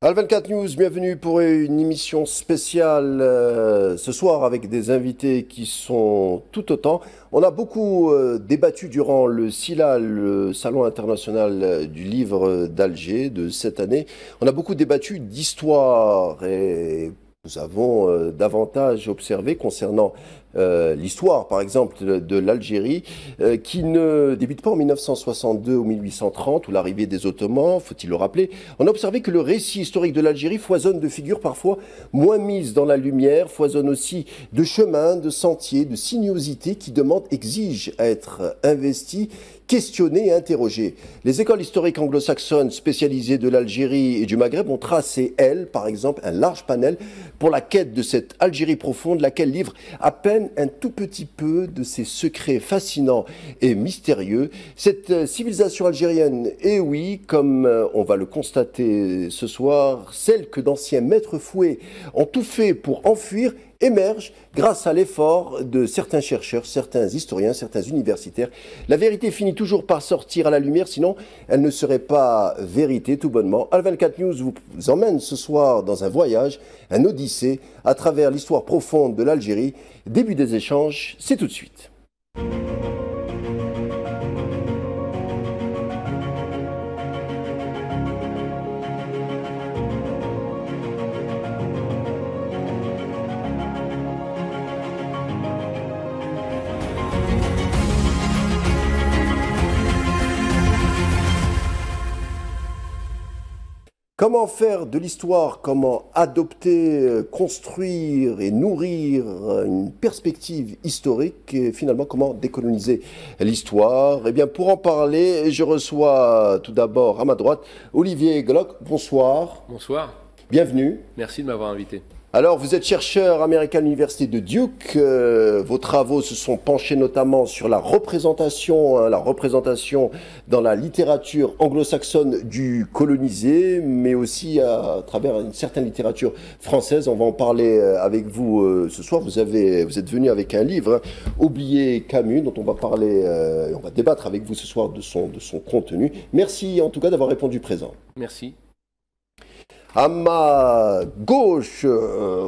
Al24 News, bienvenue pour une émission spéciale ce soir avec des invités qui sont tout autant. On a beaucoup débattu durant le SILA, le Salon international du livre d'Alger de cette année. On a beaucoup débattu d'histoire et nous avons davantage observé concernant l'histoire, par exemple, de l'Algérie, qui ne débute pas en 1962 ou 1830, ou l'arrivée des Ottomans, faut-il le rappeler. On a observé que le récit historique de l'Algérie foisonne de figures parfois moins mises dans la lumière, foisonne aussi de chemins, de sentiers, de sinuosités qui demandent, exigent à être investis, questionnées et interrogées. Les écoles historiques anglo-saxonnes spécialisées de l'Algérie et du Maghreb ont tracé, elles, par exemple, un large panel pour la quête de cette Algérie profonde, laquelle livre à peine un tout petit peu de ses secrets fascinants et mystérieux. Cette civilisation algérienne est, oui, comme on va le constater ce soir, celle que d'anciens maîtres fouets ont tout fait pour enfuir, émerge grâce à l'effort de certains chercheurs, certains historiens, certains universitaires. La vérité finit toujours par sortir à la lumière, sinon elle ne serait pas vérité tout bonnement. Al24 News vous emmène ce soir dans un voyage, un odyssée, à travers l'histoire profonde de l'Algérie. Début des échanges, c'est tout de suite. Comment faire de l'histoire, comment adopter, construire et nourrir une perspective historique et finalement comment décoloniser l'histoire? Eh bien, pour en parler, je reçois tout d'abord à ma droite Olivier Glock. Bonsoir. Bonsoir. Bienvenue. Merci de m'avoir invité. Alors, vous êtes chercheur américain à l'université de Duke. Vos travaux se sont penchés notamment sur la représentation dans la littérature anglo-saxonne du colonisé, mais aussi à travers une certaine littérature française. On va en parler avec vous ce soir. Vous êtes venu avec un livre, Oublier Camus, dont on va parler, on va débattre avec vous ce soir de son contenu. Merci en tout cas d'avoir répondu présent. Merci. À ma gauche,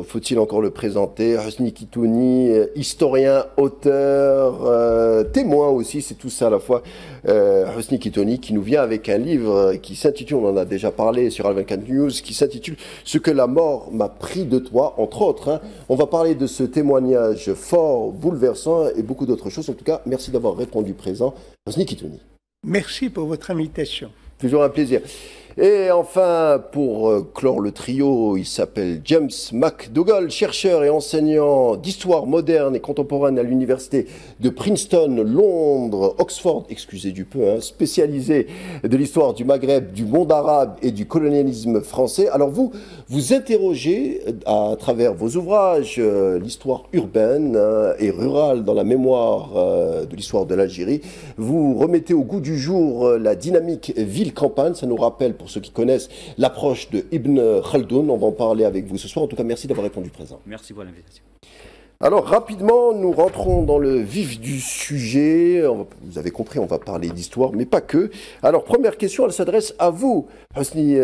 faut-il encore le présenter, Hosni Kitouni, historien, auteur, témoin aussi, c'est tout ça à la fois. Hosni Kitouni qui nous vient avec un livre qui s'intitule, on en a déjà parlé sur Al24 News, qui s'intitule « Ce que la mort m'a pris de toi », entre autres. Hein. On va parler de ce témoignage fort, bouleversant et beaucoup d'autres choses. En tout cas, merci d'avoir répondu présent. Hosni Kitouni. Merci pour votre invitation. Toujours un plaisir. Et enfin, pour clore le trio, il s'appelle James McDougall, chercheur et enseignant d'histoire moderne et contemporaine à l'université de Princeton, Londres, Oxford, excusez du peu, hein, spécialisé de l'histoire du Maghreb, du monde arabe et du colonialisme français. Alors vous interrogez à travers vos ouvrages l'histoire urbaine et rurale dans la mémoire de l'histoire de l'Algérie. Vous remettez au goût du jour la dynamique ville-campagne, ça nous rappelle pour ceux qui connaissent l'approche de Ibn Khaldoun. On va en parler avec vous ce soir. En tout cas, merci d'avoir répondu présent. Merci pour l'invitation. Alors, rapidement, nous rentrons dans le vif du sujet. Vous avez compris, on va parler d'histoire, mais pas que. Alors, première question, elle s'adresse à vous, Hosni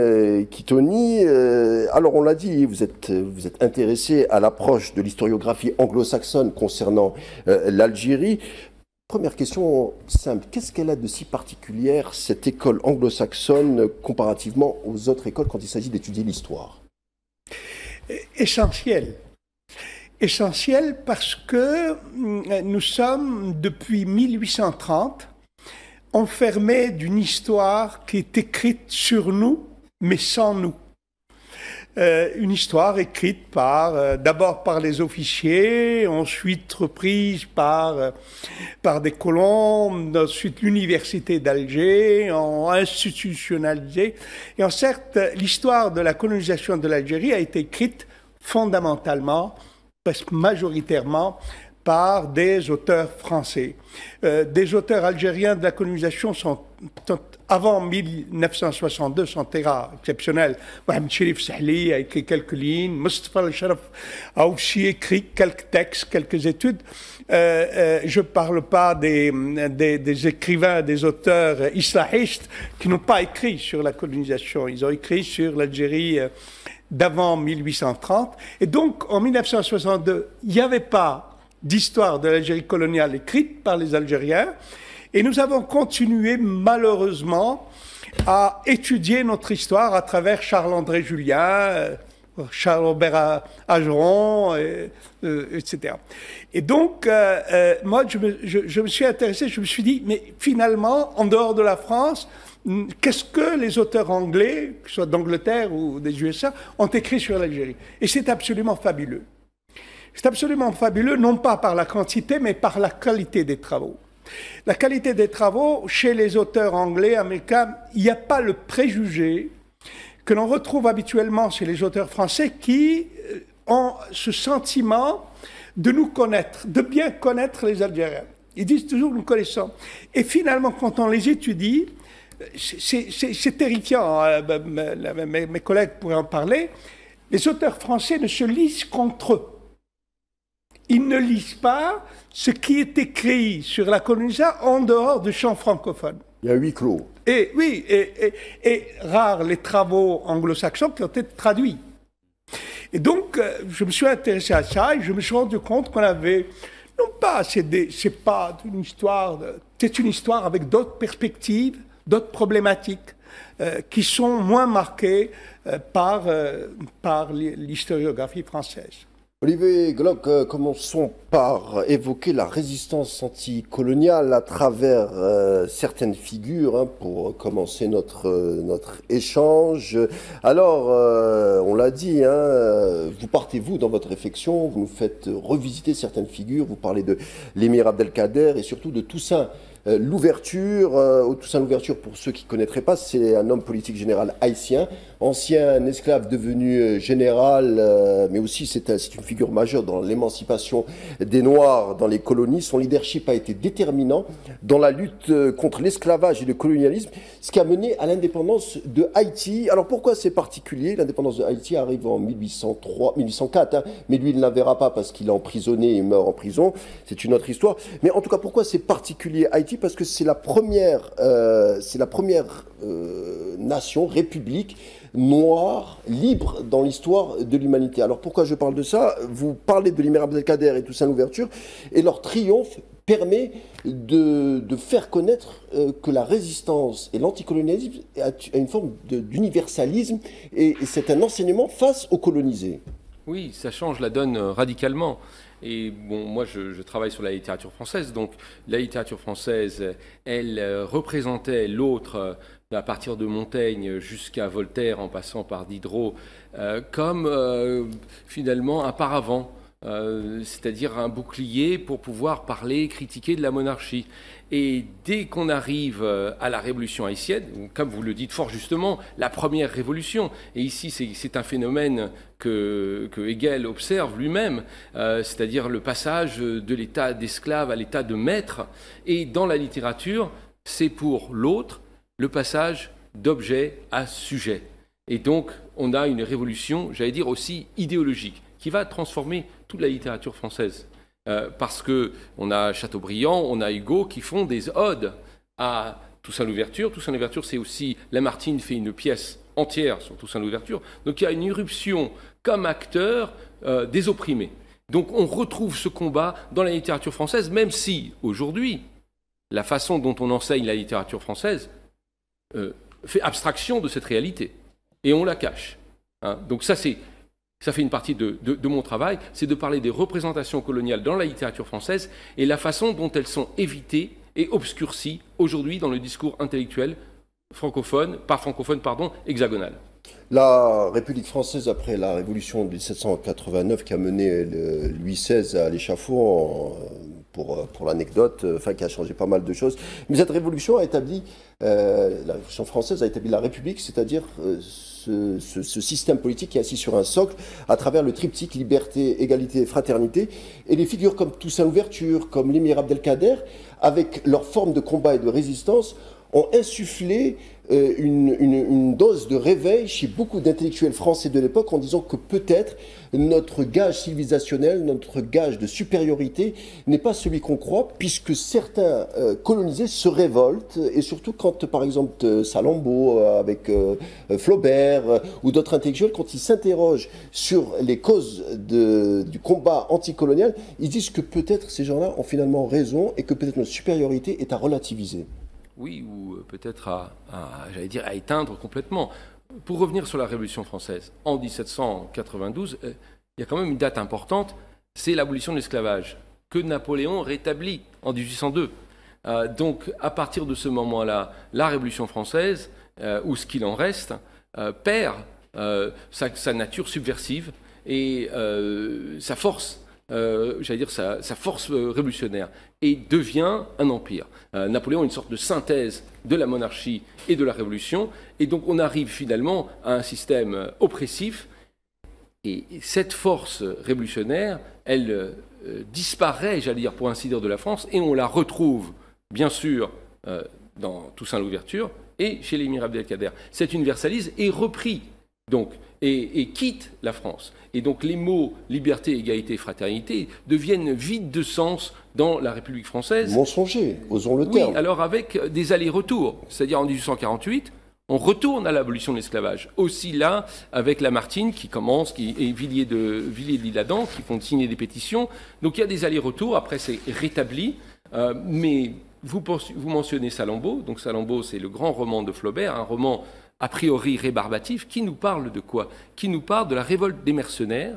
Kitouni. Alors, on l'a dit, vous êtes intéressé à l'approche de l'historiographie anglo-saxonne concernant l'Algérie. Première question simple, qu'est-ce qu'elle a de si particulière, cette école anglo-saxonne, comparativement aux autres écoles quand il s'agit d'étudier l'histoire? Essentiel. Essentiel parce que nous sommes, depuis 1830, enfermés d'une histoire qui est écrite sur nous, mais sans nous. Une histoire écrite d'abord par les officiers, ensuite reprise par des colons, ensuite l'université d'Alger, institutionnalisée. Et en certes, l'histoire de la colonisation de l'Algérie a été écrite fondamentalement, presque majoritairement, par des auteurs français. Des auteurs algériens de la colonisation sont avant 1962 sont très rares, exceptionnels. Mohamed Cherif Sahli a écrit quelques lignes, Mustafa al-Sharaf a aussi écrit quelques textes, quelques études. Je ne parle pas des écrivains, des auteurs islahistes qui n'ont pas écrit sur la colonisation. Ils ont écrit sur l'Algérie d'avant 1830. Et donc, en 1962, il n'y avait pas d'histoire de l'Algérie coloniale écrite par les Algériens. Et nous avons continué, malheureusement, à étudier notre histoire à travers Charles-André Julien, Charles-Aubert Ageron, etc. Et donc, moi, je me suis intéressé, je me suis dit, mais finalement, en dehors de la France, qu'est-ce que les auteurs anglais, que ce soit d'Angleterre ou des USA, ont écrit sur l'Algérie? Et c'est absolument fabuleux. C'est absolument fabuleux, non pas par la quantité, mais par la qualité des travaux. La qualité des travaux, chez les auteurs anglais, américains, il n'y a pas le préjugé que l'on retrouve habituellement chez les auteurs français qui ont ce sentiment de nous connaître, de bien connaître les Algériens. Ils disent toujours nous connaissons. Et finalement, quand on les étudie, c'est terrifiant. Mes collègues pourraient en parler. Les auteurs français ne se lisent qu'entre eux. Ils ne lisent pas ce qui est écrit sur la colonisation en dehors du champ francophone. Il y a huis clos. Et oui, et rares les travaux anglo-saxons qui ont été traduits. Et donc, je me suis intéressé à ça et je me suis rendu compte qu'on avait, non pas, c'est pas une histoire, c'est une histoire avec d'autres perspectives, d'autres problématiques qui sont moins marquées par l'historiographie française. Olivier Glock, commençons par évoquer la résistance anticoloniale à travers certaines figures, hein, pour commencer notre échange. Alors, on l'a dit, hein, vous partez, vous, dans votre réflexion, vous nous faites revisiter certaines figures, vous parlez de l'émir Abdelkader et surtout de Toussaint Louverture. Toussaint Louverture, pour ceux qui ne connaîtraient pas, c'est un homme politique général haïtien, ancien esclave devenu général, mais aussi c'est une figure majeure dans l'émancipation des Noirs dans les colonies. Son leadership a été déterminant dans la lutte contre l'esclavage et le colonialisme, ce qui a mené à l'indépendance de Haïti. Alors pourquoi c'est particulier? L'indépendance de Haïti arrive en 1804, hein, mais lui il ne la verra pas parce qu'il est emprisonné et meurt en prison. C'est une autre histoire. Mais en tout cas, pourquoi c'est particulier Haïti? Parce que c'est la première nation, république noire, libre dans l'histoire de l'humanité. Alors pourquoi je parle de ça? Vous parlez de l'émir Abdelkader et Toussaint Louverture, et leur triomphe permet de faire connaître que la résistance et l'anticolonialisme a une forme d'universalisme, et c'est un enseignement face aux colonisés. Oui, ça change la donne radicalement. Et bon, moi, je travaille sur la littérature française, donc la littérature française, elle représentait l'autre, à partir de Montaigne jusqu'à Voltaire, en passant par Diderot, comme finalement un paravent, c'est-à-dire un bouclier pour pouvoir parler, critiquer de la monarchie. Et dès qu'on arrive à la révolution haïtienne, comme vous le dites fort justement, la première révolution, et ici c'est un phénomène que Hegel observe lui-même, c'est-à-dire le passage de l'état d'esclave à l'état de maître, et dans la littérature, c'est pour l'autre le passage d'objet à sujet. Et donc on a une révolution, j'allais dire aussi idéologique, qui va transformer toute la littérature française. Parce qu'on a Chateaubriand, on a Hugo qui font des odes à Toussaint Louverture. Toussaint Louverture, c'est aussi Lamartine fait une pièce entière sur Toussaint Louverture. Donc il y a une irruption comme acteur des opprimés. Donc on retrouve ce combat dans la littérature française, même si aujourd'hui, la façon dont on enseigne la littérature française fait abstraction de cette réalité. Et on la cache. Hein. Donc ça fait une partie de mon travail, c'est de parler des représentations coloniales dans la littérature française et la façon dont elles sont évitées et obscurcies aujourd'hui dans le discours intellectuel hexagonal. La République française, après la Révolution de 1789 qui a mené Louis XVI à l'échafaud, pour l'anecdote, enfin qui a changé pas mal de choses, mais cette révolution a établi, la Révolution française a établi la République, c'est-à-dire ce système politique qui est assis sur un socle à travers le triptyque liberté, égalité, fraternité. Et les figures comme Toussaint Louverture, comme l'émir Abdelkader, avec leur forme de combat et de résistance, ont insufflé une dose de réveil chez beaucoup d'intellectuels français de l'époque en disant que peut-être notre gage civilisationnel, notre gage de supériorité n'est pas celui qu'on croit, puisque certains colonisés se révoltent, et surtout quand, par exemple, Salammbô avec Flaubert ou d'autres intellectuels, quand ils s'interrogent sur les causes du combat anticolonial, ils disent que peut-être ces gens-là ont finalement raison et que peut-être notre supériorité est à relativiser. Oui, ou peut-être j'allais dire, à éteindre complètement. Pour revenir sur la Révolution française, en 1792, il y a quand même une date importante, c'est l'abolition de l'esclavage, que Napoléon rétablit en 1802. Donc, à partir de ce moment-là, la Révolution française, ou ce qu'il en reste, perd sa nature subversive et sa force. J'allais dire sa force révolutionnaire, et devient un empire. Napoléon est une sorte de synthèse de la monarchie et de la révolution, et donc on arrive finalement à un système oppressif, et cette force révolutionnaire, elle disparaît, j'allais dire pour ainsi dire, de la France, et on la retrouve bien sûr dans Toussaint Louverture et chez l'émir Abdelkader. Cet universalisme est repris donc, et quitte la France. Et donc les mots liberté, égalité, fraternité deviennent vides de sens dans la République française. Mensonger, osons le terme. Oui, alors avec des allers-retours. C'est-à-dire en 1848, on retourne à l'abolition de l'esclavage. Aussi là, avec Lamartine qui commence, et Villiers de l'Isle-Adam qui font signer des pétitions. Donc il y a des allers-retours, après c'est rétabli. Mais vous mentionnez Salammbô. Donc Salammbô, c'est le grand roman de Flaubert, un roman a priori rébarbatif, qui nous parle de quoi? Qui nous parle de la révolte des mercenaires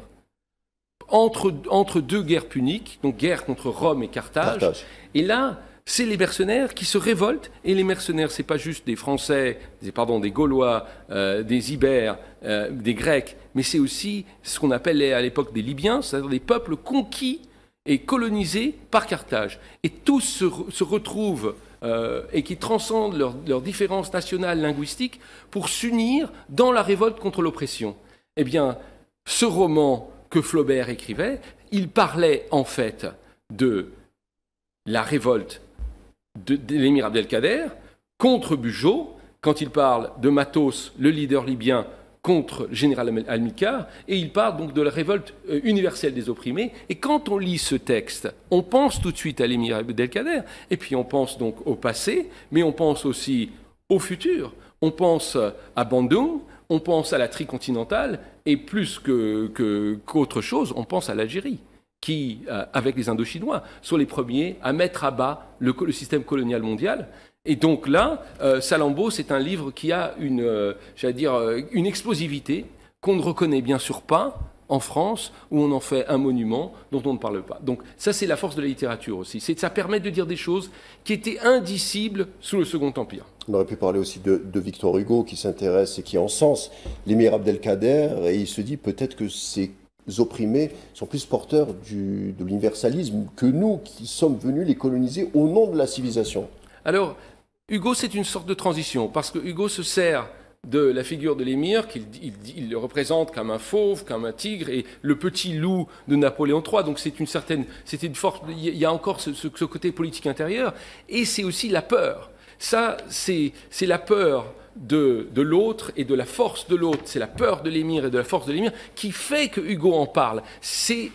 entre deux guerres puniques, donc guerre contre Rome et Carthage. Et là, c'est les mercenaires qui se révoltent, et les mercenaires, c'est pas juste des Français, des Gaulois, des Ibères, des Grecs, mais c'est aussi ce qu'on appelait à l'époque des Libyens, c'est-à-dire des peuples conquis et colonisés par Carthage. Et tous se retrouvent et qui transcendent leurs différences nationales, linguistiques, pour s'unir dans la révolte contre l'oppression. Eh bien, ce roman que Flaubert écrivait, il parlait en fait de la révolte de l'émir Abdelkader contre Bugeaud, quand il parle de Matos, le leader libyen, contre le général Hamilcar, et il parle donc de la révolte universelle des opprimés. Et quand on lit ce texte, on pense tout de suite à l'émir Abdelkader, et puis on pense donc au passé, mais on pense aussi au futur. On pense à Bandung, on pense à la tricontinentale, et plus qu'autre chose, on pense à l'Algérie, qui, avec les Indochinois, sont les premiers à mettre à bas le système colonial mondial. Et donc là, Salammbô, c'est un livre qui a une explosivité qu'on ne reconnaît bien sûr pas en France, où on en fait un monument dont on ne parle pas. Donc ça, c'est la force de la littérature aussi. Ça permet de dire des choses qui étaient indicibles sous le Second Empire. On aurait pu parler aussi de Victor Hugo, qui s'intéresse et qui encense l'émir Abdelkader, et il se dit peut-être que ces opprimés sont plus porteurs de l'universalisme que nous, qui sommes venus les coloniser au nom de la civilisation. Alors, Hugo, c'est une sorte de transition, parce que Hugo se sert de la figure de l'émir, qu'il le représente comme un fauve, comme un tigre, et le petit loup de Napoléon III. Donc c'était une force, il y a encore ce côté politique intérieur, et c'est aussi la peur. Ça, c'est la peur de l'autre et de la force de l'autre. C'est la peur de l'émir et de la force de l'émir qui fait que Hugo en parle. C'est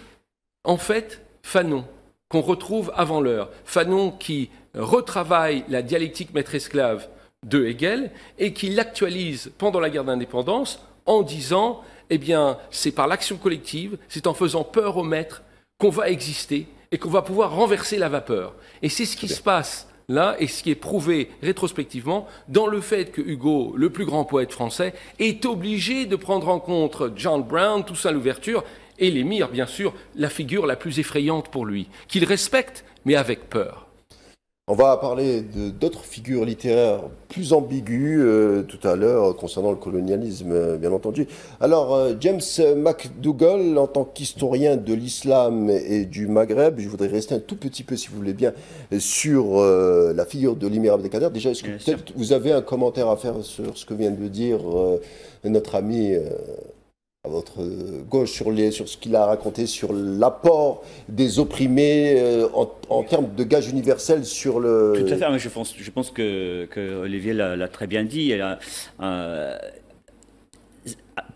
en fait Fanon qu'on retrouve avant l'heure. Fanon qui retravaille la dialectique maître-esclave de Hegel et qui l'actualise pendant la guerre d'indépendance en disant eh bien, c'est par l'action collective, c'est en faisant peur aux maîtres qu'on va exister et qu'on va pouvoir renverser la vapeur. Et c'est ce qui se passe là, et ce qui est prouvé rétrospectivement dans le fait que Hugo, le plus grand poète français, est obligé de prendre en compte John Brown, Toussaint Louverture, et l'émir, bien sûr, la figure la plus effrayante pour lui, qu'il respecte, mais avec peur. On va parler d'autres figures littéraires plus ambiguës tout à l'heure concernant le colonialisme, bien entendu. Alors, James McDougall, en tant qu'historien de l'islam et du Maghreb, je voudrais rester un tout petit peu, si vous voulez bien, sur la figure de l'émir Abdelkader. Déjà, est-ce que peut-être vous avez un commentaire à faire sur ce que vient de dire notre ami à votre gauche sur ce qu'il a raconté sur l'apport des opprimés en termes de gage universel sur le... Tout à fait, mais je pense que Olivier l'a très bien dit.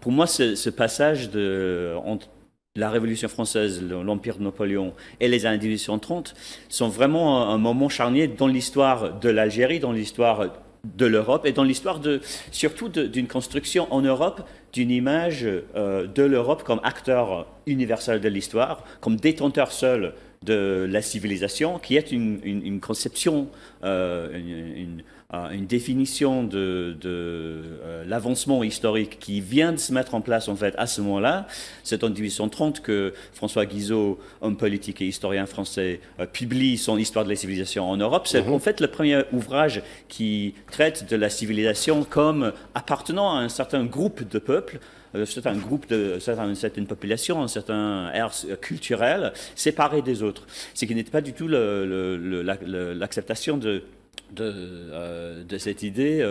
Pour moi, ce passage entre la Révolution française, l'Empire de Napoléon et les années 1830 sont vraiment un moment charnier dans l'histoire de l'Algérie, dans l'histoire de l'Europe et dans l'histoire surtout d'une construction en Europe d'une image de l'Europe comme acteur universel de l'histoire, comme détenteur seul de la civilisation, qui est une conception, une définition de l'avancement historique qui vient de se mettre en place en fait à ce moment-là. C'est en 1830 que François Guizot, homme politique et historien français, publie son Histoire de la civilisation en Europe. C'est en fait le premier ouvrage qui traite de la civilisation comme appartenant à un certain groupe de peuples, certaine population, un certain ère culturel séparé des autres. Ce qui n'était pas du tout l'acceptation de cette idée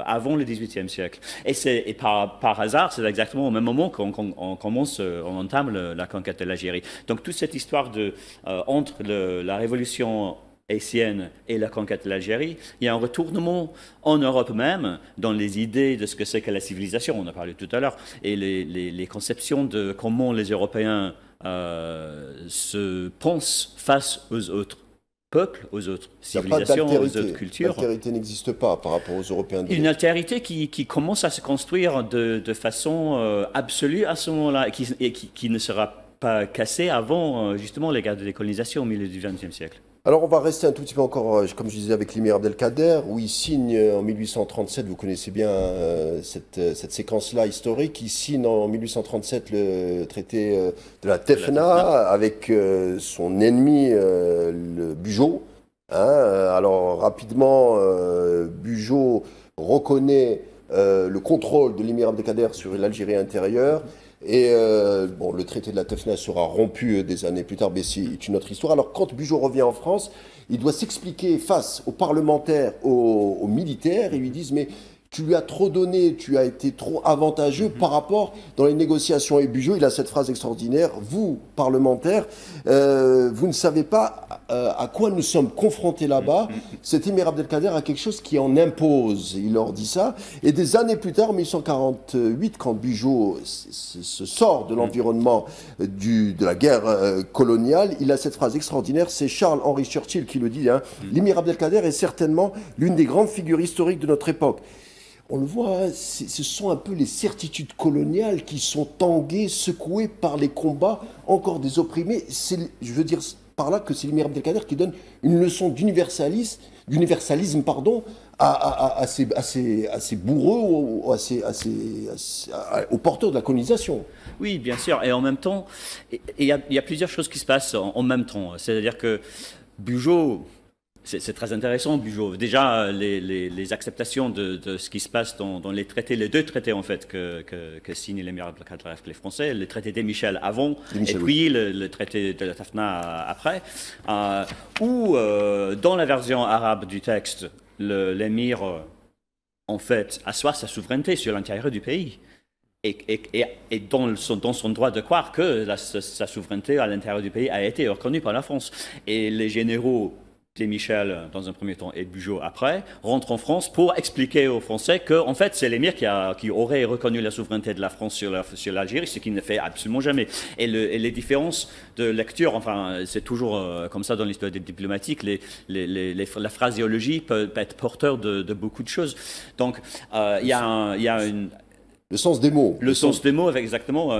avant le XVIIIe siècle. Et par hasard, c'est exactement au même moment qu'on entame la conquête de l'Algérie. Donc toute cette histoire entre la révolution haïtienne et la conquête de l'Algérie, il y a un retournement en Europe même dans les idées de ce que c'est que la civilisation, on a parlé tout à l'heure, et les conceptions de comment les Européens se pensent face aux autres peuples, aux autres civilisations, aux autres cultures. L'altérité n'existe pas par rapport aux Européens. Une altérité qui commence à se construire de façon absolue à ce moment-là et qui ne sera pas cassée avant justement les guerres de décolonisation au milieu du XXe siècle. Alors on va rester un tout petit peu encore, comme je disais, avec l'émir Abdelkader, où il signe en 1837, vous connaissez bien cette séquence-là historique, il signe en 1837 le traité de la Tefna avec son ennemi, le Bugeaud. Alors rapidement, Bugeaud reconnaît le contrôle de l'émir Abdelkader sur l'Algérie intérieure. Et le traité de la Tefna sera rompu des années plus tard, mais c'est une autre histoire. Alors quand Bugeaud revient en France, il doit s'expliquer face aux parlementaires, aux militaires. Ils lui disent « mais tu lui as trop donné, tu as été trop avantageux par rapport dans les négociations ». Et Bugeaud, il a cette phrase extraordinaire « vous, parlementaires, vous ne savez pas à quoi nous sommes confrontés là-bas. Cet émir Abdelkader a quelque chose qui en impose ». Il leur dit ça. Et des années plus tard, en 1848, quand Bugeaud se sort de l'environnement de la guerre coloniale, il a cette phrase extraordinaire. C'est Charles-Henri Churchill qui le dit. L'émir Abdelkader est certainement l'une des grandes figures historiques de notre époque. On le voit, ce sont un peu les certitudes coloniales qui sont tanguées, secouées par les combats encore des opprimés. Je veux dire par là que c'est l'émir Abdelkader qui donne une leçon d'universalisme à ces bourreaux, aux porteurs de la colonisation. Oui, bien sûr. Et en même temps, il y a plusieurs choses qui se passent en même temps. C'est-à-dire que Bugeaud... C'est très intéressant, Bugeaud. Déjà, les acceptations de ce qui se passe dans les traités, les deux traités en fait que signent l'émir Abdelkader avec les Français, le traité des Michel avant et puis le traité de la Tafna après, où dans la version arabe du texte, l'émir en fait assoit sa souveraineté sur l'intérieur du pays. Et dans son droit de croire que sa souveraineté à l'intérieur du pays a été reconnue par la France. Et les généraux des Michel dans un premier temps et Bugeaud après, rentrent en France pour expliquer aux Français que en fait c'est l'émir qui aurait reconnu la souveraineté de la France sur l'Algérie, ce qu'il ne fait absolument jamais. Et les différences de lecture, enfin c'est toujours comme ça dans l'histoire des diplomatiques, la phraséologie peut être porteur de beaucoup de choses. Donc il y a une... Le sens des mots. Le sens des mots, exactement,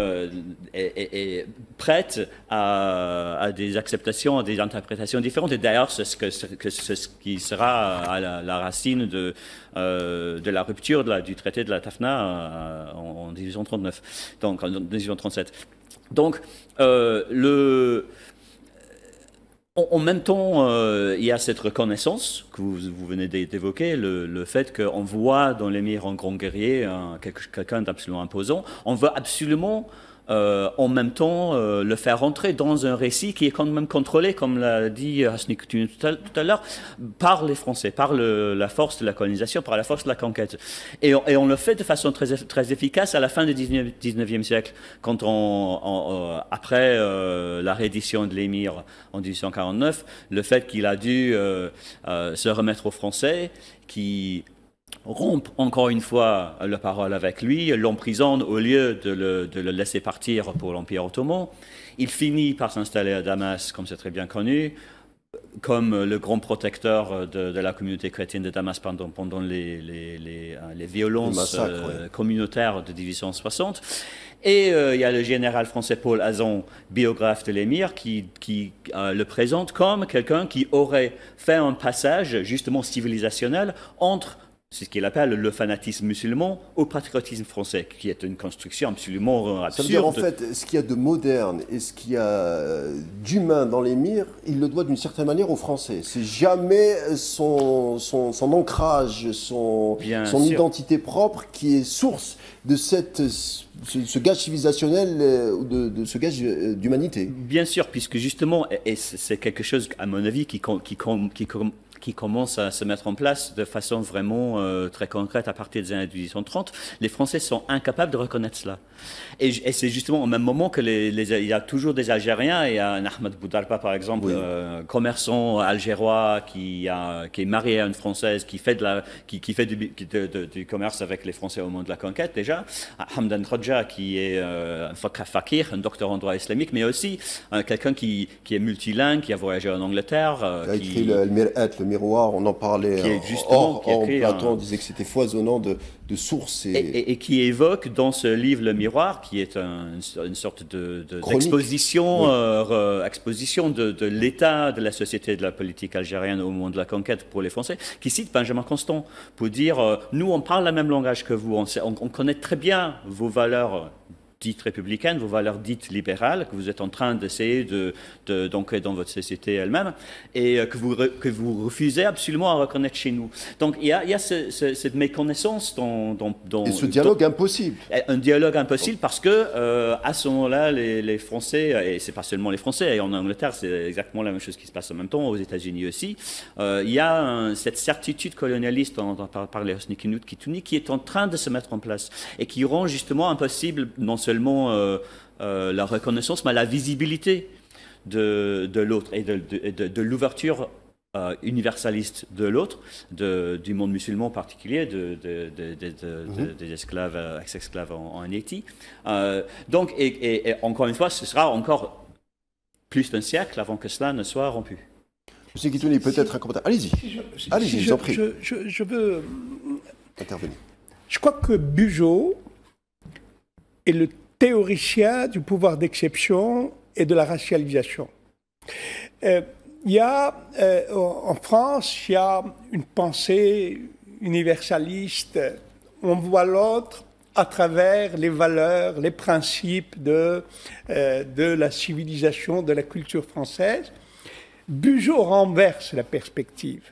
est prête à des acceptations, à des interprétations différentes. Et d'ailleurs, c'est ce qui sera à la racine de la rupture du traité de la Tafna en 1839, donc en 1837. Donc, En même temps, il y a cette reconnaissance que vous venez d'évoquer, le fait qu'on voit dans l'émir un grand guerrier, quelqu'un d'absolument imposant. On veut absolument, en même temps, le faire rentrer dans un récit qui est quand même contrôlé, comme l'a dit Hasni Koutoumi tout à l'heure, par les Français, par la force de la colonisation, par la force de la conquête. Et on le fait de façon très efficace à la fin du 19e siècle, quand après la reddition de l'émir en 1849, le fait qu'il a dû se remettre aux Français, qui rompent encore une fois la parole avec lui, l'emprisonne au lieu de le laisser partir pour l'Empire ottoman. Il finit par s'installer à Damas, comme c'est très bien connu, comme le grand protecteur de la communauté chrétienne de Damas pendant les violences communautaires de 1860. Et il y a le général français Paul Azon, biographe de l'émir, qui le présente comme quelqu'un qui aurait fait un passage justement civilisationnel entre c'est ce qu'il appelle le fanatisme musulman au patriotisme français, qui est une construction absolument absurde. Ça veut dire en fait, ce qu'il y a de moderne et ce qu'il y a d'humain dans l'émir, il le doit d'une certaine manière aux Français. C'est jamais son ancrage, son identité propre qui est source de ce gage civilisationnel, de ce gage d'humanité. Bien sûr, puisque justement, et c'est quelque chose, à mon avis, qui commence à se mettre en place de façon vraiment très concrète à partir des années 1830, les Français sont incapables de reconnaître cela. Et c'est justement au même moment que il y a toujours des Algériens, il y a un Ahmed Boudarpa par exemple, oui, commerçant algérois qui est marié à une Française, qui fait du commerce avec les Français au moment de la conquête déjà, Hamdan Khodja qui est un fakir, un docteur en droit islamique, mais aussi quelqu'un qui est multilingue, qui a voyagé en Angleterre. Qui a écrit le miroir, on en parlait Platon disait que c'était foisonnant de sources. Et qui évoque dans ce livre Le Miroir, qui est une sorte d'exposition exposition de l'état de la société et de la politique algérienne au moment de la conquête pour les Français, qui cite Benjamin Constant pour dire nous on parle le même langage que vous, on connaît très bien vos valeurs dites républicaines, vos valeurs dites libérales, que vous êtes en train d'essayer d'ancrer dans votre société elle-même, et que vous refusez absolument à reconnaître chez nous. Donc il y a cette méconnaissance et ce dialogue impossible. Un dialogue impossible parce que à ce moment-là, les Français, et c'est pas seulement les Français, et en Angleterre c'est exactement la même chose qui se passe en même temps, aux États-Unis aussi, il y a cette certitude colonialiste dont par les Hasni Koutoumi qui est en train de se mettre en place et qui rend justement impossible non seulement la reconnaissance, mais la visibilité de l'autre et de l'ouverture universaliste de l'autre, du monde musulman en particulier, des esclaves, ex-esclaves en Haïti. Donc, et encore une fois, ce sera encore plus d'un siècle avant que cela ne soit rompu. Monsieur Koutoumi, peut-être un commentaire. Allez-y, allez-y, je vous en prie. Je veux intervenir. Je crois que Bugeaud est le théoricien du pouvoir d'exception et de la racialisation. Il y a, en France, il y a une pensée universaliste. On voit l'autre à travers les valeurs, les principes de la civilisation, de la culture française. Bugeaud renverse la perspective.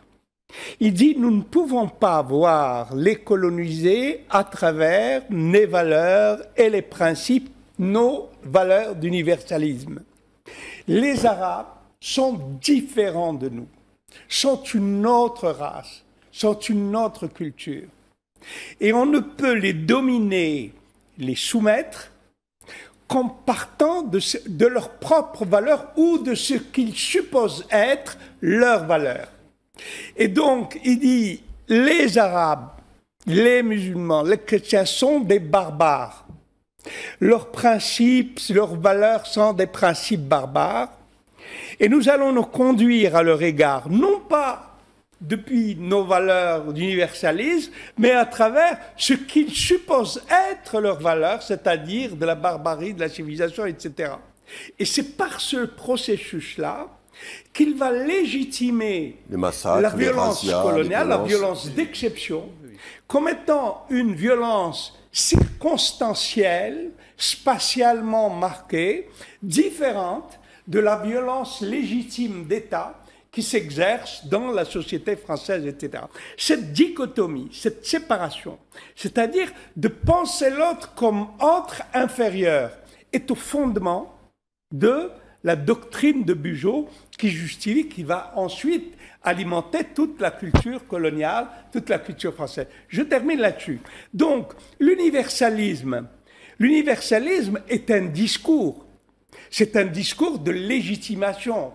Il dit, nous ne pouvons pas voir les colonisés à travers les valeurs et les principes, nos valeurs d'universalisme. Les Arabes sont différents de nous, sont une autre race, sont une autre culture. Et on ne peut les dominer, les soumettre, qu'en partant de leurs propres valeurs ou de ce qu'ils supposent être leurs valeurs. Et donc, il dit, les Arabes, les musulmans, les chrétiens sont des barbares. Leurs principes, leurs valeurs sont des principes barbares. Et nous allons nous conduire à leur égard, non pas depuis nos valeurs d'universalisme, mais à travers ce qu'ils supposent être leurs valeurs, c'est-à-dire de la barbarie, de la civilisation, etc. Et c'est par ce processus-là qu'il va légitimer la violence coloniale, la violence d'exception, comme étant une violence circonstancielle, spatialement marquée, différente de la violence légitime d'État qui s'exerce dans la société française, etc. Cette dichotomie, cette séparation, c'est-à-dire de penser l'autre comme autre inférieur, est au fondement de la doctrine de Bugeaud qui justifie, qui va ensuite alimenter toute la culture coloniale, toute la culture française. Je termine là-dessus. Donc, l'universalisme est un discours. C'est un discours de légitimation.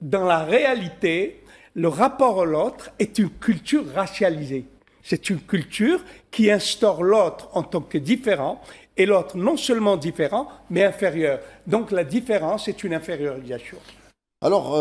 Dans la réalité, le rapport à l'autre est une culture racialisée. C'est une culture qui instaure l'autre en tant que différent, et l'autre non seulement différent, mais inférieur. Donc la différence est une infériorisation. Alors,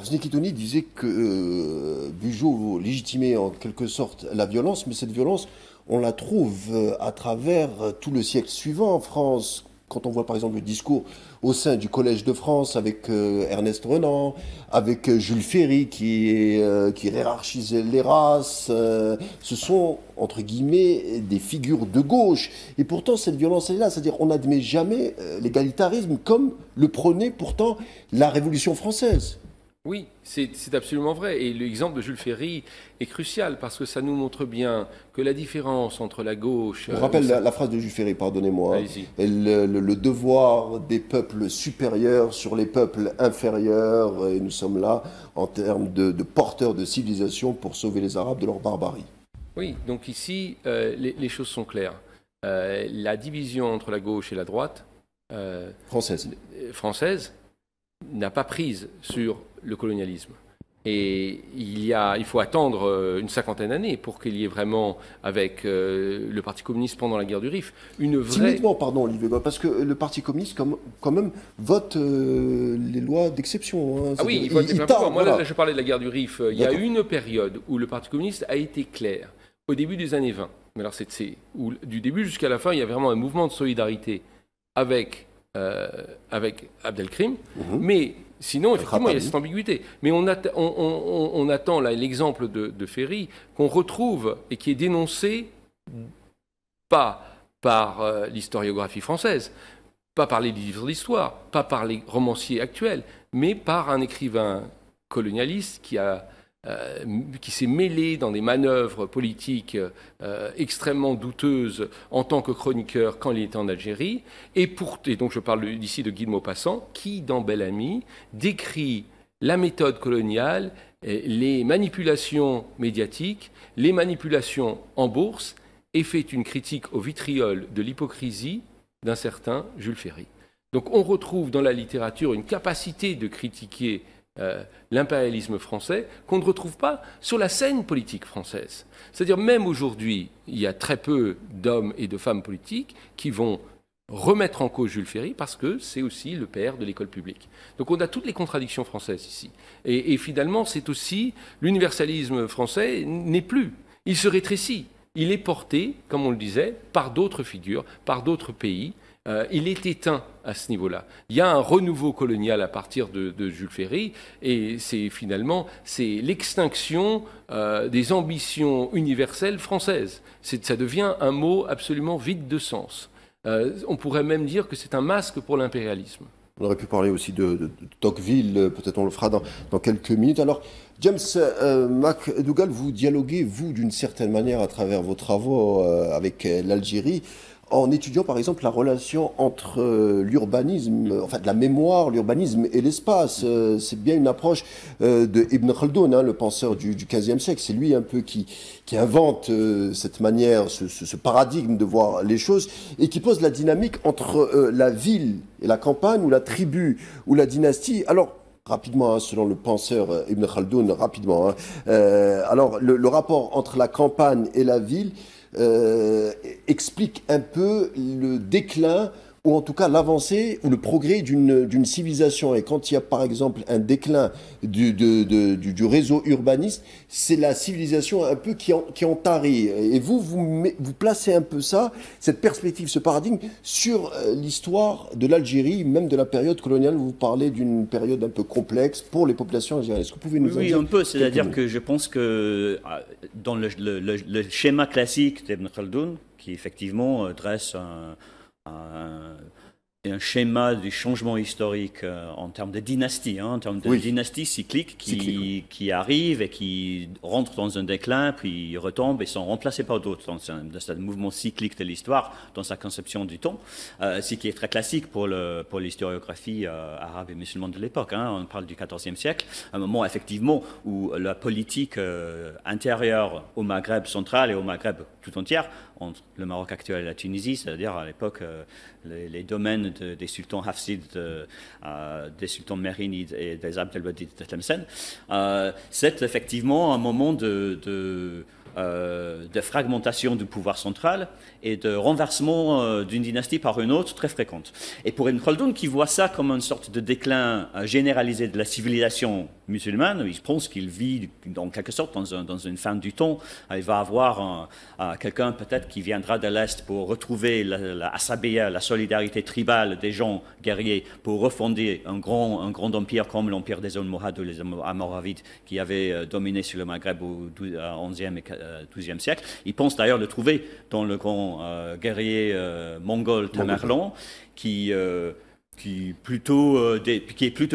Sneakitoni disait que Bugeaud légitimait en quelque sorte la violence, mais cette violence, on la trouve à travers tout le siècle suivant en France. Quand on voit par exemple le discours au sein du Collège de France avec Ernest Renan, avec Jules Ferry qui hiérarchisait les races, ce sont entre guillemets des figures de gauche. Et pourtant cette violence elle est là, c'est-à-dire on n'admet jamais l'égalitarisme comme le prônait pourtant la Révolution française. Oui, c'est absolument vrai. Et l'exemple de Jules Ferry est crucial parce que ça nous montre bien que la différence entre la gauche... Je vous rappelle la phrase de Jules Ferry, pardonnez-moi. Le devoir des peuples supérieurs sur les peuples inférieurs. Et nous sommes là en termes de porteurs de civilisation pour sauver les Arabes de leur barbarie. Oui, donc ici, les choses sont claires. La division entre la gauche et la droite française n'a pas prise sur le colonialisme. Et il faut attendre une cinquantaine d'années pour qu'il y ait vraiment, avec le Parti communiste pendant la guerre du Rif, une vraie... Timidement, pardon, Olivier, parce que le Parti communiste, quand même, vote les lois d'exception. Hein. Ah oui, il vote les Moi, voilà. Là, je parlais de la guerre du Rif. Il y a eu une période où le Parti communiste a été clair, au début des années 20. Mais alors, du début jusqu'à la fin, il y a vraiment un mouvement de solidarité avec Abdelkrim, mais sinon, effectivement, il y a cette ambiguïté. Mais on attend là l'exemple de Ferry qu'on retrouve et qui est dénoncé pas par l'historiographie française, pas par les livres d'histoire, pas par les romanciers actuels, mais par un écrivain colonialiste qui s'est mêlé dans des manœuvres politiques extrêmement douteuses en tant que chroniqueur quand il était en Algérie, et donc je parle ici de Guy de Maupassant, qui, dans Bel Ami, décrit la méthode coloniale, les manipulations médiatiques, les manipulations en bourse, et fait une critique au vitriol de l'hypocrisie d'un certain Jules Ferry. Donc on retrouve dans la littérature une capacité de critiquer l'impérialisme français qu'on ne retrouve pas sur la scène politique française. C'est-à-dire même aujourd'hui, il y a très peu d'hommes et de femmes politiques qui vont remettre en cause Jules Ferry parce que c'est aussi le père de l'école publique. Donc on a toutes les contradictions françaises ici. Et finalement, c'est aussi l'universalisme français n'est plus. Il se rétrécit. Il est porté, comme on le disait, par d'autres figures, par d'autres pays. Il est éteint à ce niveau-là. Il y a un renouveau colonial à partir de Jules Ferry, et c'est l'extinction des ambitions universelles françaises. Ça devient un mot absolument vide de sens. On pourrait même dire que c'est un masque pour l'impérialisme. On aurait pu parler aussi de Tocqueville, peut-être on le fera dans quelques minutes. Alors, James McDougall, vous dialoguez, vous, d'une certaine manière, à travers vos travaux avec l'Algérie, en étudiant par exemple la relation entre l'urbanisme, enfin de la mémoire, l'urbanisme et l'espace. C'est bien une approche de Ibn Khaldoun, hein, le penseur du XVe siècle. C'est lui un peu qui invente cette manière, ce paradigme de voir les choses et qui pose la dynamique entre la ville et la campagne, ou la tribu ou la dynastie. Alors, rapidement, hein, selon le penseur Ibn Khaldoun, rapidement. Hein, alors, le rapport entre la campagne et la ville explique un peu le déclin, ou en tout cas l'avancée ou le progrès d'une civilisation. Et quand il y a par exemple un déclin du réseau urbaniste, c'est la civilisation un peu qui en tarit. Et vous placez un peu ça, cette perspective, ce paradigme, sur l'histoire de l'Algérie, même de la période coloniale. Vous parlez d'une période un peu complexe pour les populations algériennes. Est-ce que vous pouvez nous en dire? Oui, un peu. C'est-à-dire que je pense que dans le schéma classique d'Ibn Khaldoun, qui effectivement dresse un schéma du changement historique en termes de dynastie, en termes de dynastie cyclique qui arrive et qui rentre dans un déclin, puis retombe et sont remplacés par d'autres dans ce mouvement cyclique de l'histoire, dans sa conception du temps, ce qui est très classique pour l'historiographie arabe et musulmane de l'époque. On parle du XIVe siècle, un moment effectivement où la politique intérieure au Maghreb central et au Maghreb tout entier, entre le Maroc actuel et la Tunisie, c'est-à-dire à l'époque les domaines des sultans Hafsides, des sultans Mérinides et des Abdelwahid de Tlemcen, c'est effectivement un moment de fragmentation du pouvoir central et de renversement d'une dynastie par une autre très fréquente. Et pour Ibn Khaldoun, qui voit ça comme une sorte de déclin généralisé de la civilisation musulmane, il pense qu'il vit en quelque sorte dans une fin du temps. Il va avoir quelqu'un peut-être qui viendra de l'Est pour retrouver la asabiya, la solidarité tribale des gens guerriers, pour refonder un grand empire comme l'empire des Almohades ou les Almoravides qui avaient dominé sur le Maghreb au XIe et XIIe siècle. Il pense d'ailleurs le trouver dans le grand guerrier mongol Tamerlan, qui est plutôt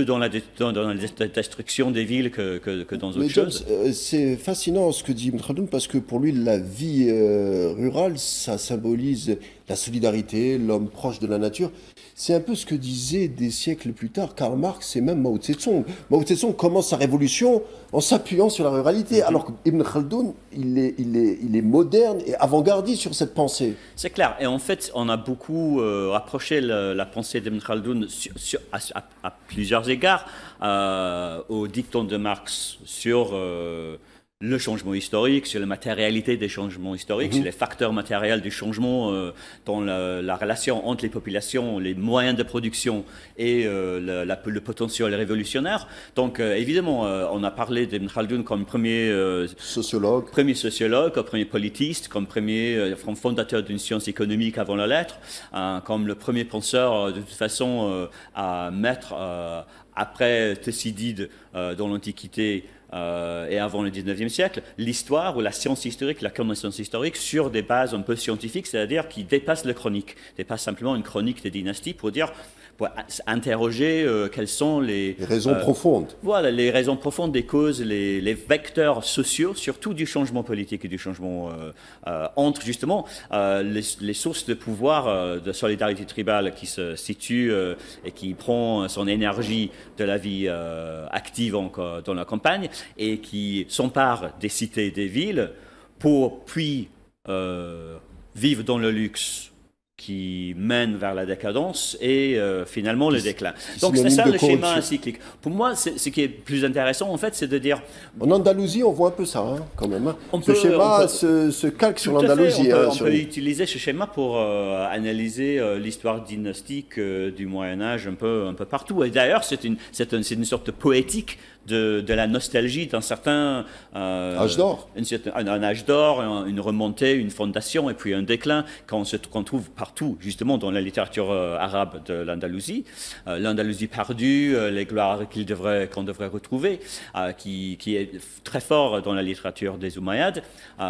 dans la destruction des villes que dans autre chose. C'est fascinant ce que dit Ibn Khaldoun, parce que pour lui, la vie rurale, ça symbolise la solidarité, l'homme proche de la nature. C'est un peu ce que disait des siècles plus tard Karl Marx et même Mao Tse-tung. Mao Tse-tung commence sa révolution en s'appuyant sur la ruralité, alors qu'Ibn Khaldoun, il est moderne et avant-gardiste sur cette pensée. C'est clair. Et en fait, on a beaucoup rapproché la pensée d'Ibn Khaldoun à plusieurs égards au dicton de Marx sur le changement historique, sur la matérialité des changements historiques, sur les facteurs matériels du changement dans la relation entre les populations, les moyens de production et le potentiel révolutionnaire. Donc évidemment, on a parlé d'Ibn Khaldoun comme premier sociologue, premier politiste, comme premier fondateur d'une science économique avant la lettre, comme le premier penseur de toute façon à mettre, après Thucydide dans l'Antiquité, et avant le 19e siècle, l'histoire ou la science historique, la connaissance historique sur des bases un peu scientifiques, c'est-à-dire qui dépassent la chronique, dépassent simplement une chronique des dynasties pour interroger quelles sont les raisons profondes. Voilà, les raisons profondes des causes, les vecteurs sociaux, surtout du changement politique et du changement entre justement les sources de pouvoir de solidarité tribale qui se situent et qui prend son énergie de la vie active dans la campagne et qui s'empare des cités et des villes pour puis vivre dans le luxe qui mène vers la décadence et finalement le déclin. Donc c'est ça le schéma cyclique. Pour moi, ce qui est plus intéressant en fait, c'est de dire... En Andalousie, on voit un peu ça quand même. Ce schéma se calque sur l'Andalousie. On peut utiliser ce schéma pour analyser l'histoire dynastique du Moyen-Âge un peu partout. Et d'ailleurs, c'est une sorte de poétique de la nostalgie d'un certain âge d'or. Un âge d'or, une remontée, une fondation et puis un déclin qu'on trouve partout, justement dans la littérature arabe de l'Andalousie. L'Andalousie perdue, les gloires qu'on devrait retrouver, qui est très fort dans la littérature des Umayyads,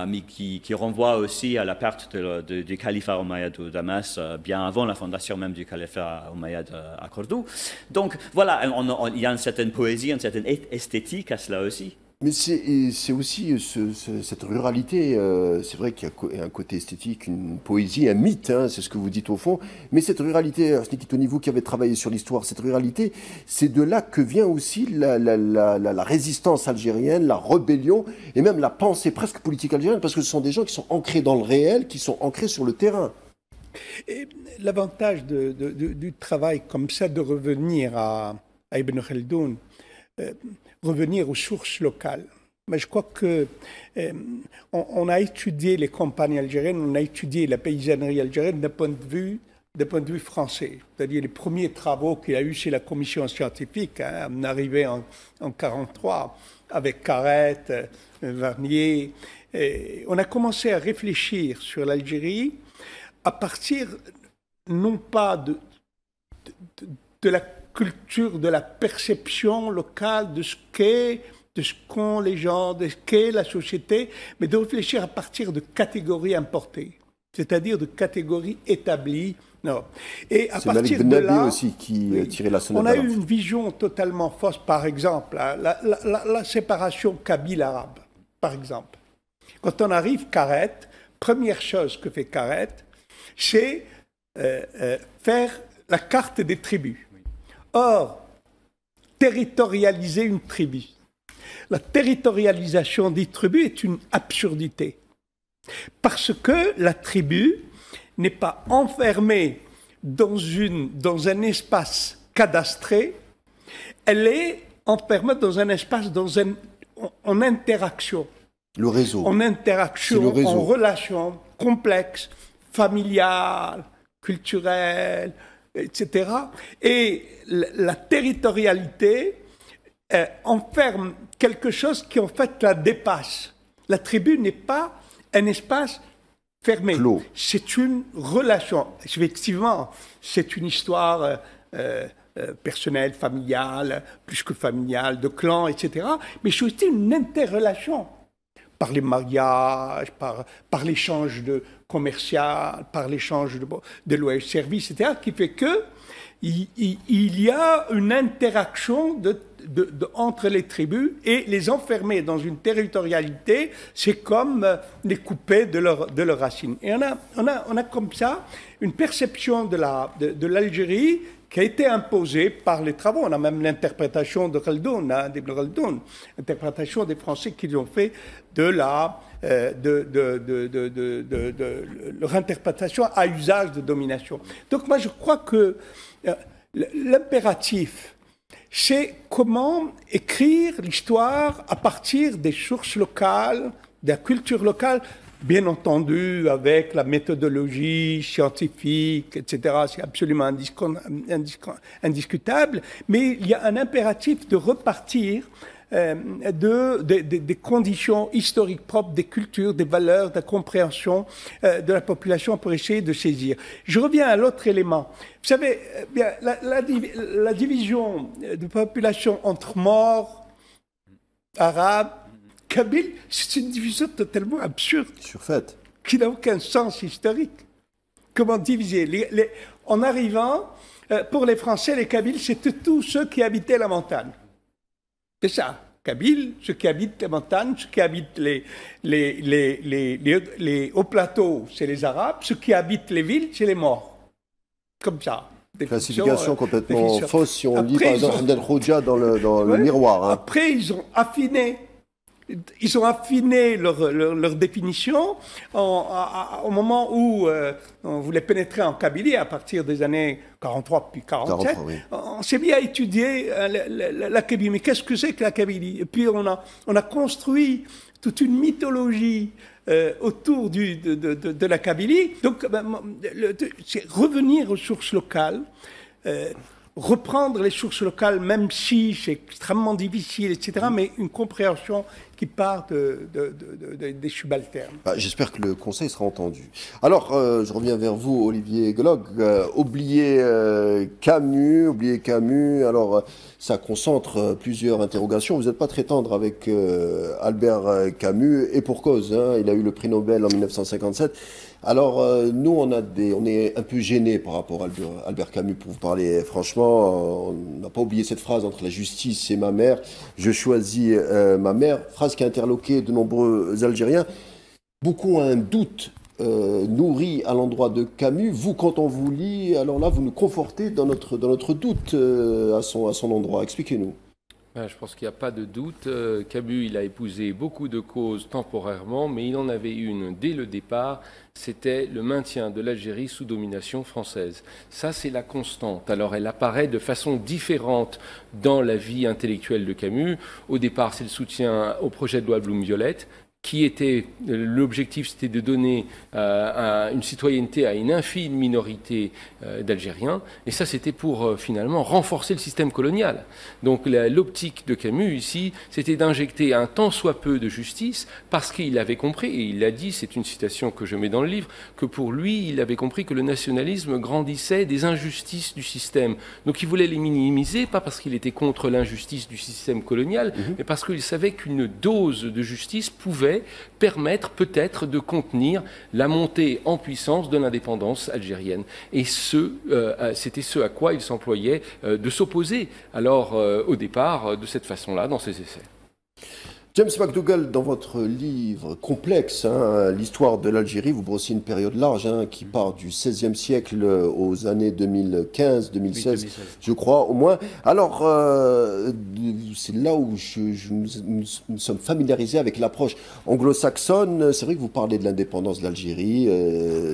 mais qui renvoie aussi à la perte du califat Umayyad au Damas, bien avant la fondation même du califat Umayyad à Cordoue. Donc voilà, il y a une certaine poésie, une certaine esthétique à cela aussi. Mais c'est aussi cette ruralité, c'est vrai qu'il y a un côté esthétique, une poésie, un mythe, c'est ce que vous dites au fond, mais cette ruralité, Sneaky vous qui avez travaillé sur l'histoire, cette ruralité, c'est de là que vient aussi la résistance algérienne, la rébellion, et même la pensée presque politique algérienne, parce que ce sont des gens qui sont ancrés dans le réel, qui sont ancrés sur le terrain. L'avantage du travail comme ça, de revenir à Ibn Khaldoun, revenir aux sources locales. Mais je crois que on a étudié les campagnes algériennes, on a étudié la paysannerie algérienne d'un point de vue français. C'est-à-dire les premiers travaux qu'il y a eu chez la commission scientifique, on arrivait en 1943 avec Carrette, Varnier. On a commencé à réfléchir sur l'Algérie à partir non pas de la culture, de la perception locale de ce qu'ont les gens, de ce qu'est la société, mais de réfléchir à partir de catégories importées. c'est-à-dire de catégories établies. Non. Et à c'est Malik partir Ben de Nabi là, aussi qui tirait la sonnette on a eu d'alarme. une vision totalement fausse, par exemple, hein, la séparation kabyle-arabe, par exemple. Quand on arrive Carrette, première chose que fait Carrette, c'est faire la carte des tribus. Or, territorialiser une tribu. La territorialisation des tribus est une absurdité. Parce que la tribu n'est pas enfermée dans un espace cadastré, elle est enfermée dans un espace, en interaction. Le réseau. En interaction, C'est le réseau. en relation complexe, familiale, culturelle, etc. Et la territorialité enferme quelque chose qui en fait la dépasse. La tribu n'est pas un espace fermé. Clos. C'est une relation. Effectivement, c'est une histoire personnelle, familiale, plus que familiale, de clan, etc. Mais c'est aussi une interrelation. Par les mariages, par l'échange commercial, par l'échange de loyers services, etc., qui fait que il y a une interaction entre les tribus et les enfermer dans une territorialité, c'est comme les couper de leurs racines. Et on a comme ça une perception de l'Algérie qui a été imposée par les travaux. On a même l'interprétation de Khaldoun, d'Ibn Khaldoun, l'interprétation des Français qui ont fait de leur interprétation à usage de domination. Donc moi je crois que l'impératif, c'est comment écrire l'histoire à partir des sources locales, de la culture locale, bien entendu avec la méthodologie scientifique, etc. C'est absolument indiscutable, mais il y a un impératif de repartir des conditions historiques propres, des cultures, des valeurs, de la compréhension de la population pour essayer de saisir. Je reviens à l'autre élément. Vous savez, bien, la division de population entre Maures, Arabes, Kabyles, c'est une division totalement absurde. Surfaite. Qui n'a aucun sens historique. Comment diviser en arrivant, pour les Français, les Kabyles, c'était tous ceux qui habitaient la montagne. C'est ça. Kabyles, ceux qui habitent les montagnes, ceux qui habitent les hauts plateaux, c'est les Arabes, ceux qui habitent les villes, c'est les Maures. Comme ça. Classification complètement fausse si on lit par exemple Hamd al-Khoja dans le miroir. Hein. Après, ils ont affiné leur définition au moment où on voulait pénétrer en Kabylie à partir des années 43 puis 47. 43, oui. On s'est mis à étudier la Kabylie. Mais qu'est-ce que c'est que la Kabylie? Et puis on a construit toute une mythologie autour de la Kabylie. Donc c'est revenir aux sources locales. Reprendre les sources locales, même si c'est extrêmement difficile, etc., mais une compréhension qui part des subalternes. J'espère que le Conseil sera entendu. Alors, je reviens vers vous, Olivier Glog. Oublier Camus, alors ça concentre plusieurs interrogations. Vous n'êtes pas très tendre avec Albert Camus, et pour cause. Hein, il a eu le prix Nobel en 1957. Alors, nous, on est un peu gênés par rapport à Albert Camus, pour vous parler franchement. On n'a pas oublié cette phrase, entre la justice et ma mère, je choisis ma mère, phrase qui a interloqué de nombreux Algériens. Beaucoup ont un doute nourri à l'endroit de Camus. Vous, quand on vous lit, alors là, vous nous confortez dans notre doute à son endroit. Expliquez-nous. Je pense qu'il n'y a pas de doute. Camus, il a épousé beaucoup de causes temporairement, mais il en avait une dès le départ, c'était le maintien de l'Algérie sous domination française. Ça, c'est la constante. Alors, elle apparaît de façon différente dans la vie intellectuelle de Camus. Au départ, c'est le soutien au projet de loi Blum-Violette, qui était, l'objectif c'était de donner une citoyenneté à une infime minorité d'Algériens, et ça c'était pour finalement renforcer le système colonial. Donc l'optique de Camus ici, c'était d'injecter un tant soit peu de justice, parce qu'il avait compris, et il l'a dit, c'est une citation que je mets dans le livre, que pour lui, il avait compris que le nationalisme grandissait des injustices du système. Donc il voulait les minimiser, pas parce qu'il était contre l'injustice du système colonial, mais parce qu'il savait qu'une dose de justice pouvait pouvait permettre peut-être de contenir la montée en puissance de l'indépendance algérienne. Et c'était ce à quoi il s'employait de s'opposer, alors au départ, de cette façon-là, dans ses essais. James McDougall, dans votre livre complexe, l'histoire de l'Algérie, vous brossez une période large qui part du XVIe siècle aux années 2015, 2016, je crois, au moins. Alors, c'est là où nous sommes familiarisés avec l'approche anglo-saxonne. C'est vrai que vous parlez de l'indépendance de l'Algérie,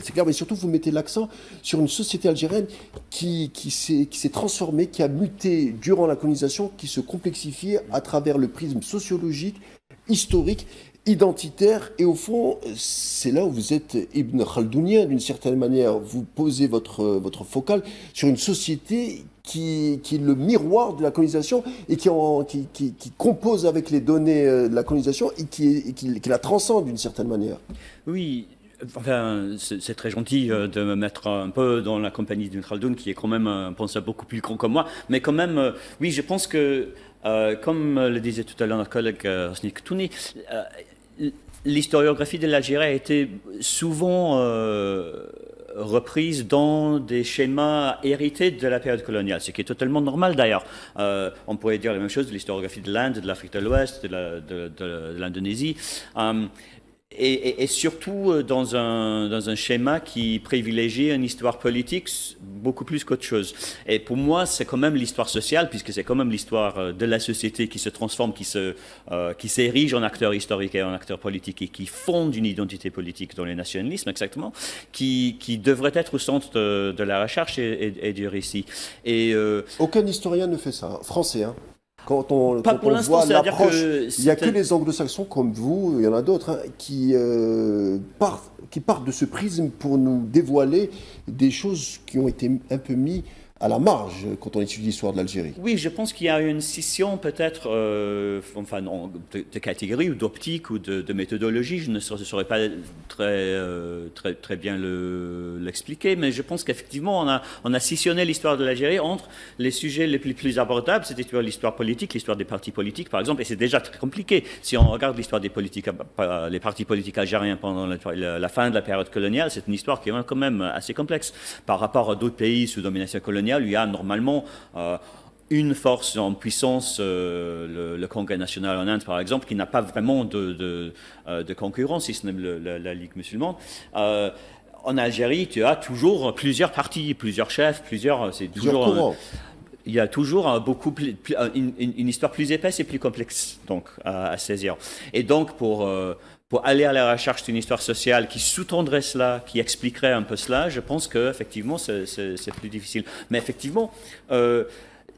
c'est clair, mais surtout vous mettez l'accent sur une société algérienne qui s'est transformée, qui a muté durant la colonisation, qui se complexifie à travers le prisme sociologique, historique, identitaire, et au fond, c'est là où vous êtes Ibn Khaldounien d'une certaine manière. Vous posez votre focale sur une société qui est le miroir de la colonisation et qui compose avec les données de la colonisation et qui la transcende d'une certaine manière. Oui. Enfin, c'est très gentil de me mettre un peu dans la compagnie d'Ibn Khaldoun, qui est quand même un penseur beaucoup plus grand que moi. Mais quand même, oui, je pense que, comme le disait tout à l'heure notre collègue Hosni Ktouni, l'historiographie de l'Algérie a été souvent reprise dans des schémas hérités de la période coloniale, ce qui est totalement normal d'ailleurs. On pourrait dire la même chose de l'historiographie de l'Inde, de l'Afrique de l'Ouest, de l'Indonésie. Et surtout dans un schéma qui privilégie une histoire politique beaucoup plus qu'autre chose. Et pour moi, c'est quand même l'histoire sociale, puisque c'est quand même l'histoire de la société qui se transforme, qui s'érige en acteur historique et en acteur politique, et qui fonde une identité politique dans le nationalisme, exactement, qui devrait être au centre de la recherche et du récit. Aucun historien ne fait ça, français, Quand on voit l'approche, il n'y a que les anglo-saxons comme vous, il y en a d'autres, qui partent de ce prisme pour nous dévoiler des choses qui ont été un peu mises à la marge quand on étudie l'histoire de l'Algérie. Oui, je pense qu'il y a une scission peut-être de catégorie ou d'optique ou de méthodologie. Je ne saurais pas très bien l'expliquer, mais je pense qu'effectivement on a scissionné l'histoire de l'Algérie entre les sujets les plus abordables, c'est-à-dire l'histoire politique, l'histoire des partis politiques par exemple, et c'est déjà très compliqué. Si on regarde l'histoire des les partis politiques algériens pendant la fin de la période coloniale, c'est une histoire qui est quand même assez complexe par rapport à d'autres pays sous domination coloniale. Il y a normalement une force en puissance, le Congrès national en Inde par exemple, qui n'a pas vraiment de concurrence, si ce n'est la Ligue musulmane. En Algérie, tu as toujours plusieurs partis, plusieurs chefs, il y a toujours une histoire plus épaisse et plus complexe donc, à saisir. Et donc, pour aller à la recherche d'une histoire sociale qui sous-tendrait cela, qui expliquerait un peu cela, je pense qu'effectivement, c'est plus difficile. Mais effectivement,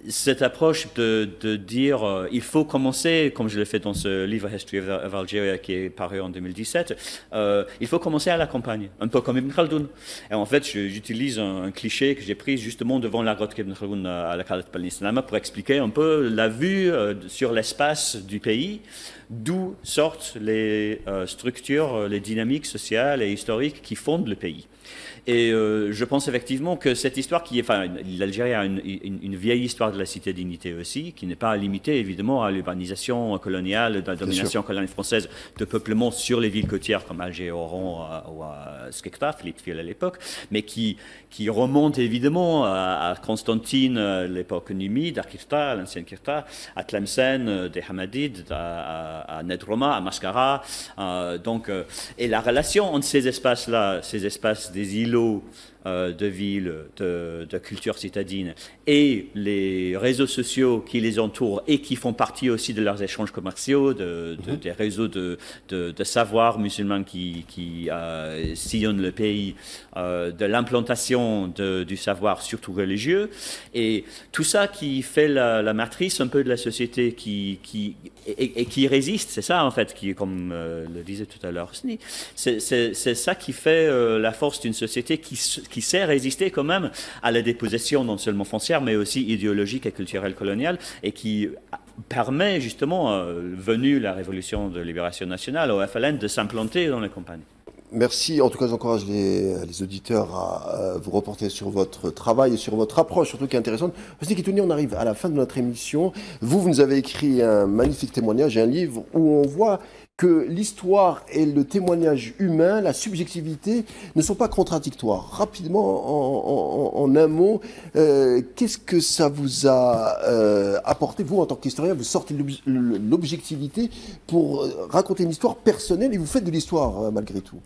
cette approche de dire il faut commencer, comme je l'ai fait dans ce livre History of Algeria qui est paru en 2017, il faut commencer à la campagne, un peu comme Ibn Khaldoun. Et en fait, j'utilise un cliché que j'ai pris justement devant la grotte qu'Ibn Khaldoun à la Khalat Palestinama pour expliquer un peu la vue sur l'espace du pays, d'où sortent les structures, les dynamiques sociales et historiques qui fondent le pays. Et je pense effectivement que cette histoire l'Algérie a une vieille histoire de la cité-dignité aussi, qui n'est pas limitée évidemment à l'urbanisation coloniale, de la domination coloniale française de peuplement sur les villes côtières comme Alger, Oran ou à Skekta, Fleetfield à l'époque, mais qui remonte évidemment à Constantine, l'époque numide, à Kirta, l'ancienne Kirta, à Tlemcen, des Hamadides, à Nedroma, à Mascara. Et la relation entre ces espaces-là, ces espaces des îlots de villes, de culture citadine, et les réseaux sociaux qui les entourent et qui font partie aussi de leurs échanges commerciaux, des réseaux de savoir musulmans qui sillonnent le pays, de l'implantation du savoir, surtout religieux, et tout ça qui fait la matrice un peu de la société qui résiste, c'est ça en fait, qui, comme le disait tout à l'heure Hosni, c'est ça qui fait la force d'une société qui sait résister quand même à la dépossession non seulement foncière mais aussi idéologique et culturelle coloniale, et qui permet justement, venue la révolution de libération nationale au FLN, de s'implanter dans les campagnes. Merci. En tout cas, j'encourage les auditeurs à vous reporter sur votre travail et sur votre approche, surtout qui est intéressante. Hosni Ktouni, on arrive à la fin de notre émission. Vous nous avez écrit un magnifique témoignage, un livre où on voit que l'histoire et le témoignage humain, la subjectivité, ne sont pas contradictoires. Rapidement, en un mot, qu'est-ce que ça vous a apporté, vous, en tant qu'historien? Vous sortez l'objectivité pour raconter une histoire personnelle et vous faites de l'histoire, malgré tout.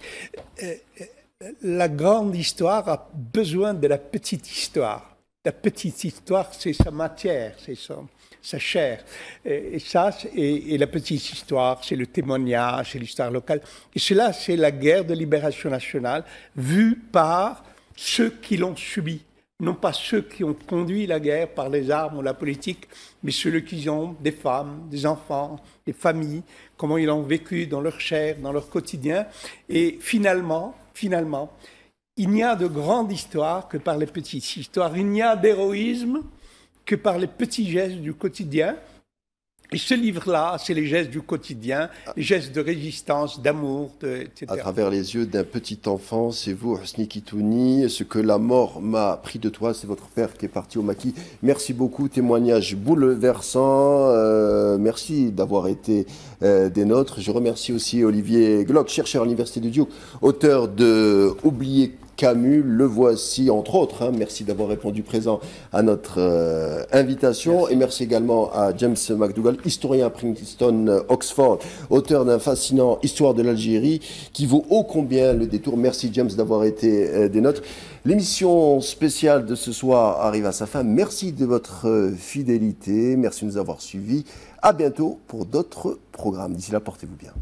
La grande histoire a besoin de la petite histoire. La petite histoire, c'est sa matière, c'est sa chair. Et la petite histoire, c'est le témoignage, c'est l'histoire locale. Et cela, c'est la guerre de libération nationale vue par ceux qui l'ont subie. Non pas ceux qui ont conduit la guerre par les armes ou la politique, mais ceux qui ont des femmes, des enfants, des familles, comment ils l'ont vécu dans leur chair, dans leur quotidien. Et finalement, il n'y a de grande histoire que par les petites histoires. Il n'y a d'héroïsme que par les petits gestes du quotidien. Et ce livre-là, c'est les gestes du quotidien, les gestes de résistance, d'amour, etc. À travers les yeux d'un petit enfant, c'est vous, Hosni Kitouni. Ce que la mort m'a pris de toi, c'est votre père qui est parti au maquis. Merci beaucoup, témoignage bouleversant. Merci d'avoir été des nôtres. Je remercie aussi Olivier Glock, chercheur à l'Université de Duke, auteur de Oublier Camus, le voici, entre autres. Hein. Merci d'avoir répondu présent à notre invitation. Merci. Et merci également à James McDougall, historien à Princeton, Oxford, auteur d'un fascinant Histoire de l'Algérie qui vaut ô combien le détour. Merci James d'avoir été des nôtres. L'émission spéciale de ce soir arrive à sa fin. Merci de votre fidélité. Merci de nous avoir suivis. À bientôt pour d'autres programmes. D'ici là, portez-vous bien.